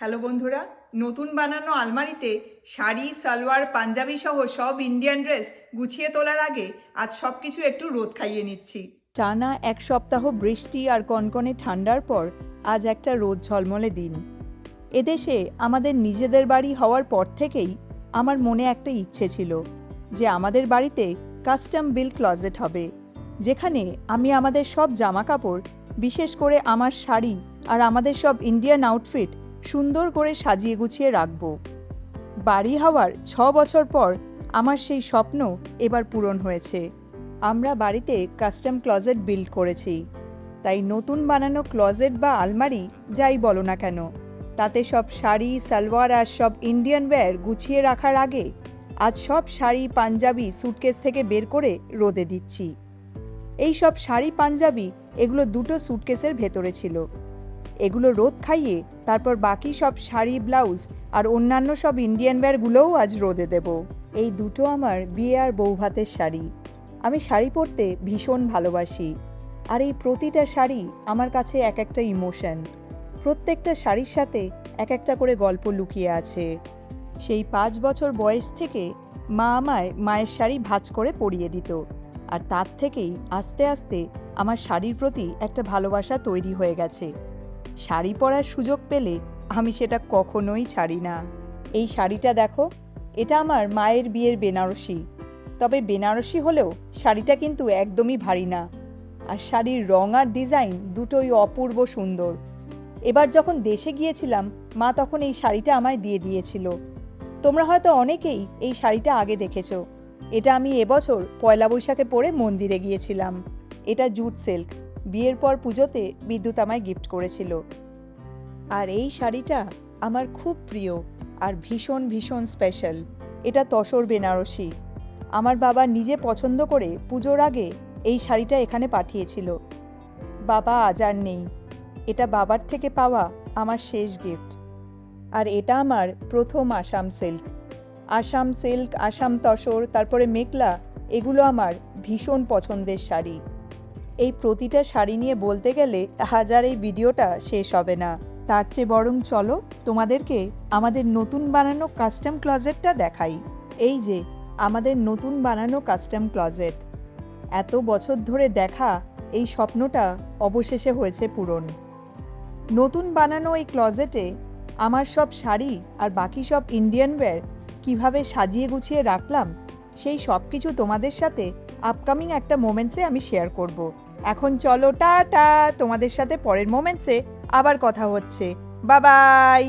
Hello বন্ধুরা, নতুন বানানো আলমারিতে শাড়ি, সালোয়ার, পাঞ্জাবি সহ সব ইন্ডিয়ান ড্রেস গুছিয়ে তোলার আগে আজ সব কিছু একটু রোদ খাইয়ে নিচ্ছি। টানা এক সপ্তাহ বৃষ্টি আর কনকনে ঠান্ডার পর আজ একটা রোদ ঝলমলে দিন। এদেশে আমাদের নিজেদের বাড়ি হওয়ার পর থেকেই আমার মনে একটা ইচ্ছে ছিল যে আমাদের বাড়িতে কাস্টম বিল্ট ক্লজেট হবে, যেখানে আমি আমাদের সব জামাকাপড়, বিশেষ করে আমার শাড়ি আর আমাদের সব ইন্ডিয়ান আউটফিট সুন্দর করে সাজিয়ে গুছিয়ে রাখব। বাড়ি হওয়ার 6 বছর পর আমার সেই স্বপ্ন এবার পূরণ হয়েছে। আমরা বাড়িতে কাস্টম ক্লজেট বিল্ড করেছি, তাই নতুন বানানো ক্লজেট বা আলমারি যাই বলো না কেন, তাতে সব শাড়ি, সালোয়ার আর সব ইন্ডিয়ান ওয়্যার গুছিয়ে রাখার আগে আজ সব শাড়ি, পাঞ্জাবি সুটকেস থেকে বের করে রোদে দিচ্ছি। এই সব শাড়ি, পাঞ্জাবি এগুলো দুটো সুটকেসের ভেতরে ছিল। এগুলো রোদ খাইয়ে তারপর বাকি সব শাড়ি, ব্লাউজ আর অন্যান্য সব ইন্ডিয়ান ওয়্যারগুলোও আজ রোদে দেব। এই দুটো আমার বিয়ে আর বৌভাতের শাড়ি। আমি শাড়ি পরতে ভীষণ ভালোবাসি, আর এই প্রতিটা শাড়ি আমার কাছে এক একটা ইমোশন। প্রত্যেকটা শাড়ির সাথে এক একটা করে গল্প লুকিয়ে আছে। সেই 5 বছর বয়স থেকে মা আমায় মায়ের শাড়ি ভাঁজ করে পরিয়ে দিত, আর তার থেকেই আস্তে আস্তে আমার শাড়ির প্রতি একটা ভালোবাসা তৈরি হয়ে গেছে। শাড়ি পরার সুযোগ পেলে আমি সেটা কখনোই ছাড়ি না। এই শাড়িটা দেখো, এটা আমার মায়ের বিয়ের বেনারসি। তবে বেনারসি হলেও শাড়িটা কিন্তু একদমই ভারী না, আর শাড়ির রং আর ডিজাইন দুটোই অপূর্ব সুন্দর। এবার যখন দেশে গিয়েছিলাম, মা তখন এই শাড়িটা আমায় দিয়ে দিয়েছিল। তোমরা হয়তো অনেকেই এই শাড়িটা আগে দেখেছো। এটা আমি এবছর পয়লা বৈশাখে পরে মন্দিরে গিয়েছিলাম। এটা জুট সিল্ক। বিয়ের পর পুজোতে বিদ্যুৎ আমায় গিফট করেছিল। আর এই শাড়িটা আমার খুব প্রিয় আর ভীষণ ভীষণ স্পেশাল। এটা তসর বেনারসি। আমার বাবা নিজে পছন্দ করে পুজোর আগে এই শাড়িটা এখানে পাঠিয়েছিল। বাবা আজ আর নেই। এটা বাবার থেকে পাওয়া আমার শেষ গিফট। আর এটা আমার প্রথম আসাম সিল্ক। আসাম সিল্ক, আসাম তসর, তারপরে মেখলা, এগুলো আমার ভীষণ পছন্দের শাড়ি। এই প্রতিটা শাড়ি নিয়ে বলতে গেলে হাজার এই ভিডিওটা শেষ হবে না। তার চেয়ে বরং চলো তোমাদেরকে আমাদের নতুন বানানো কাস্টম ক্লজেটটা দেখাই। এই যে আমাদের নতুন বানানো কাস্টম ক্লজেট। এত বছর ধরে দেখা এই স্বপ্নটা অবশেষে হয়েছে পূরণ। নতুন বানানো এই ক্লজেটে আমার সব শাড়ি আর বাকি সব ইন্ডিয়ান ওয়্যার কীভাবে সাজিয়ে গুছিয়ে রাখলাম, সেই সব কিছু তোমাদের সাথে আপকামিং একটা মোমেন্টসে আমি শেয়ার করব। এখন চলো টাটা, তোমাদের সাথে পরের মোমেন্টসে আবার কথা হচ্ছে। Bye bye.